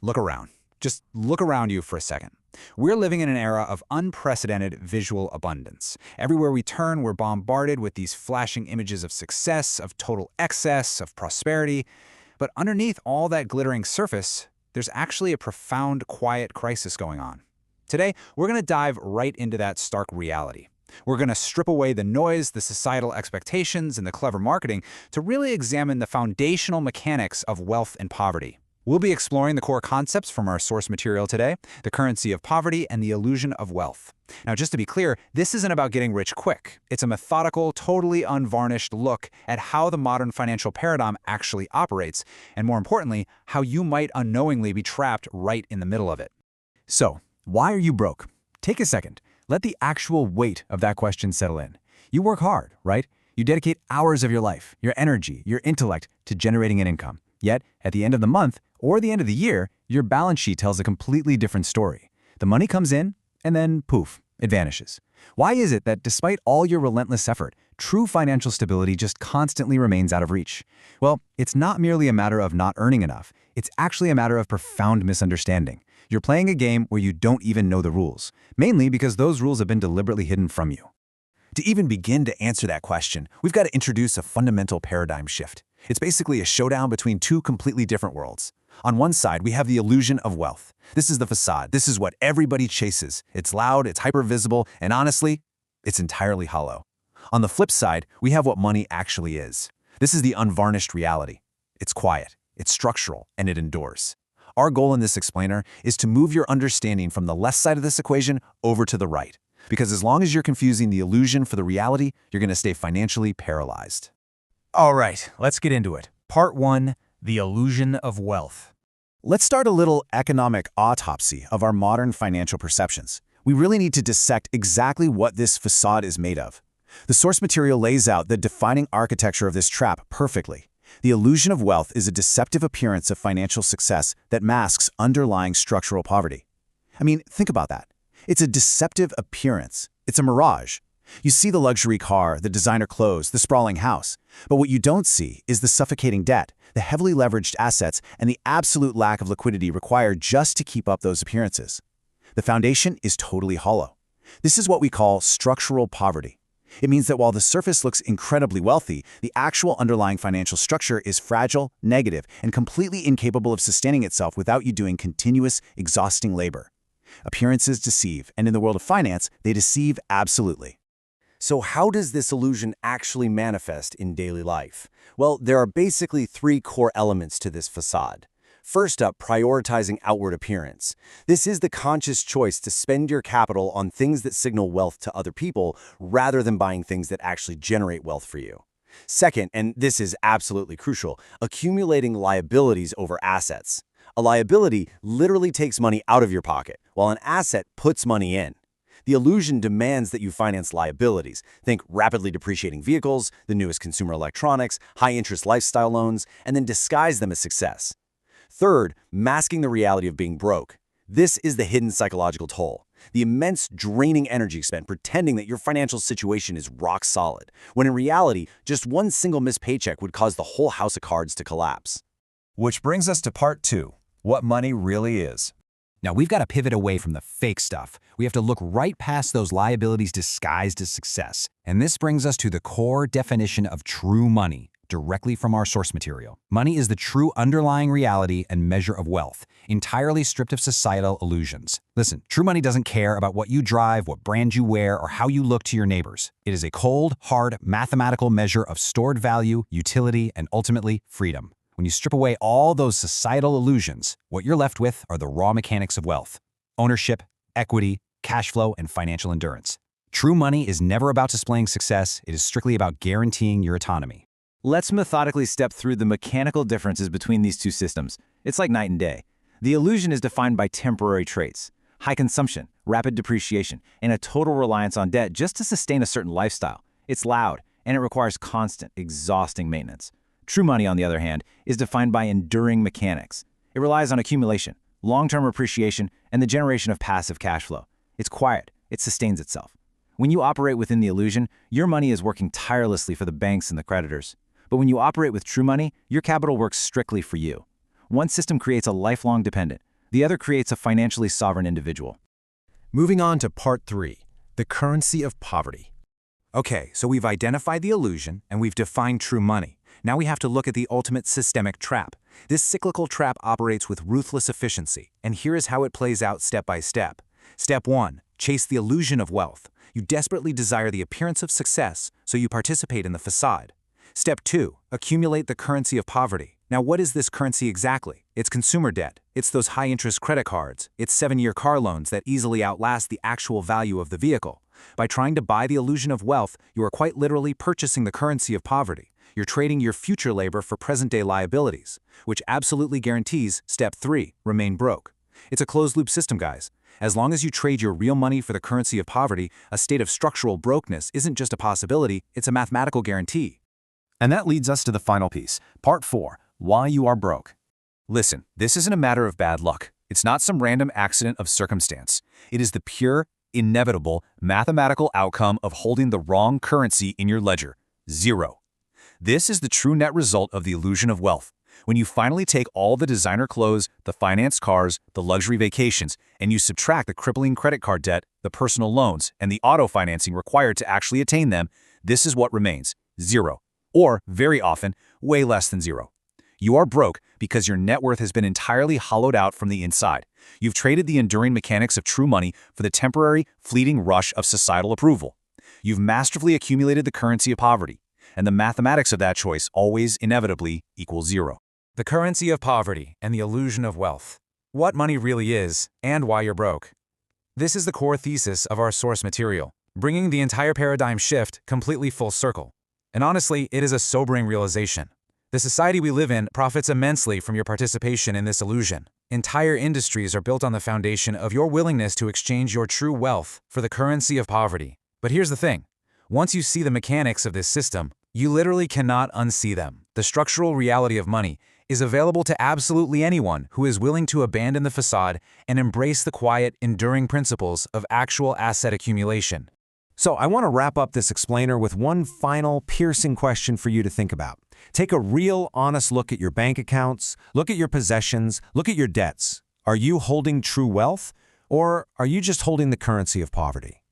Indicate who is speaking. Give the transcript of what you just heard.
Speaker 1: Look around. Just look around you for a second. We're living in an era of unprecedented visual abundance. Everywhere we turn, we're bombarded with these flashing images of success, of total excess, of prosperity. But underneath all that glittering surface, there's actually a profound, quiet crisis going on. Today, we're going to dive right into that stark reality. We're going to strip away the noise, the societal expectations, and the clever marketing to really examine the foundational mechanics of wealth and poverty. We'll be exploring the core concepts from our source material today, the currency of poverty and the illusion of wealth. Now, just to be clear, this isn't about getting rich quick. It's a methodical, totally unvarnished look at how the modern financial paradigm actually operates, and more importantly, how you might unknowingly be trapped right in the middle of it.
Speaker 2: So, why are you broke? Take a second. Let the actual weight of that question settle in. You work hard, right? You dedicate hours of your life, your energy, your intellect to generating an income. Yet, at the end of the month or the end of the year, your balance sheet tells a completely different story. The money comes in, and then poof, it vanishes. Why is it that despite all your relentless effort, true financial stability just constantly remains out of reach? Well, it's not merely a matter of not earning enough. It's actually a matter of profound misunderstanding. You're playing a game where you don't even know the rules, mainly because those rules have been deliberately hidden from you. To even begin to answer that question, we've got to introduce a fundamental paradigm shift. It's basically a showdown between two completely different worlds. On one side, we have the illusion of wealth. This is the facade. This is what everybody chases. It's loud, it's hyper-visible, and honestly, it's entirely hollow. On the flip side, we have what money actually is. This is the unvarnished reality. It's quiet, it's structural, and it endures. Our goal in this explainer is to move your understanding from the left side of this equation over to the right. Because as long as you're confusing the illusion for the reality, you're going to stay financially paralyzed.
Speaker 1: All right, let's get into it. Part 1, the illusion of wealth.
Speaker 2: Let's start a little economic autopsy of our modern financial perceptions. We really need to dissect exactly what this facade is made of. The source material lays out the defining architecture of this trap perfectly. The illusion of wealth is a deceptive appearance of financial success that masks underlying structural poverty. I mean, think about that. It's a deceptive appearance. It's a mirage. You see the luxury car, the designer clothes, the sprawling house. But what you don't see is the suffocating debt, the heavily leveraged assets, and the absolute lack of liquidity required just to keep up those appearances. The foundation is totally hollow. This is what we call structural poverty. It means that while the surface looks incredibly wealthy, the actual underlying financial structure is fragile, negative, and completely incapable of sustaining itself without you doing continuous, exhausting labor. Appearances deceive, and in the world of finance, they deceive absolutely.
Speaker 3: So how does this illusion actually manifest in daily life? Well, there are basically three core elements to this facade. First up, prioritizing outward appearance. This is the conscious choice to spend your capital on things that signal wealth to other people rather than buying things that actually generate wealth for you. Second, and this is absolutely crucial, accumulating liabilities over assets. A liability literally takes money out of your pocket, while an asset puts money in. The illusion demands that you finance liabilities. Think rapidly depreciating vehicles, the newest consumer electronics, high-interest lifestyle loans, and then disguise them as success. Third, masking the reality of being broke. This is the hidden psychological toll. The immense draining energy spent pretending that your financial situation is rock solid, when in reality, just one single missed paycheck would cause the whole house of cards to collapse.
Speaker 2: Which brings us to part 2, what money really is.
Speaker 1: Now, we've got to pivot away from the fake stuff. We have to look right past those liabilities disguised as success. And this brings us to the core definition of true money, directly from our source material. Money is the true underlying reality and measure of wealth, entirely stripped of societal illusions. Listen, true money doesn't care about what you drive, what brand you wear, or how you look to your neighbors. It is a cold, hard, mathematical measure of stored value, utility, and ultimately freedom. When you strip away all those societal illusions, what you're left with are the raw mechanics of wealth: ownership, equity, cash flow, and financial endurance. True money is never about displaying success. It is strictly about guaranteeing your autonomy.
Speaker 4: Let's methodically step through the mechanical differences between these two systems. It's like night and day. The illusion is defined by temporary traits: high consumption, rapid depreciation, and a total reliance on debt just to sustain a certain lifestyle. It's loud, and it requires constant, exhausting maintenance. True money, on the other hand, is defined by enduring mechanics. It relies on accumulation, long-term appreciation, and the generation of passive cash flow. It's quiet. It sustains itself. When you operate within the illusion, your money is working tirelessly for the banks and the creditors. But when you operate with true money, your capital works strictly for you. One system creates a lifelong dependent, The other creates a financially sovereign individual.
Speaker 2: Moving on to part 3, the currency of poverty.
Speaker 1: Okay, so we've identified the illusion and we've defined true money. Now we have to look at the ultimate systemic trap. This cyclical trap operates with ruthless efficiency, and here is how it plays out step by step. Step 1. Chase the illusion of wealth. You desperately desire the appearance of success, so you participate in the facade. Step 2. Accumulate the currency of poverty. Now what is this currency exactly? It's consumer debt. It's those high-interest credit cards. It's 7-year car loans that easily outlast the actual value of the vehicle. By trying to buy the illusion of wealth, you are quite literally purchasing the currency of poverty. You're trading your future labor for present-day liabilities, which absolutely guarantees Step 3, remain broke. It's a closed-loop system, guys. As long as you trade your real money for the currency of poverty, a state of structural brokenness isn't just a possibility, it's a mathematical guarantee.
Speaker 2: And that leads us to the final piece, part 4, why you are broke.
Speaker 1: Listen, this isn't a matter of bad luck. It's not some random accident of circumstance. It is the pure, inevitable, mathematical outcome of holding the wrong currency in your ledger. Zero. This is the true net result of the illusion of wealth. When you finally take all the designer clothes, the financed cars, the luxury vacations, and you subtract the crippling credit card debt, the personal loans, and the auto financing required to actually attain them, this is what remains. Zero. Or, very often, way less than zero. You are broke because your net worth has been entirely hollowed out from the inside. You've traded the enduring mechanics of true money for the temporary, fleeting rush of societal approval. You've masterfully accumulated the currency of poverty, and the mathematics of that choice always inevitably equals zero. The currency of poverty and the illusion of wealth. What money really is, and why you're broke. This is the core thesis of our source material, bringing the entire paradigm shift completely full circle. And honestly, it is a sobering realization. The society we live in profits immensely from your participation in this illusion. Entire industries are built on the foundation of your willingness to exchange your true wealth for the currency of poverty. But here's the thing. Once you see the mechanics of this system, you literally cannot unsee them. The structural reality of money is available to absolutely anyone who is willing to abandon the facade and embrace the quiet, enduring principles of actual asset accumulation.
Speaker 3: So I want to wrap up this explainer with one final piercing question for you to think about. Take a real, honest look at your bank accounts, look at your possessions, look at your debts. Are you holding true wealth, or are you just holding the currency of poverty?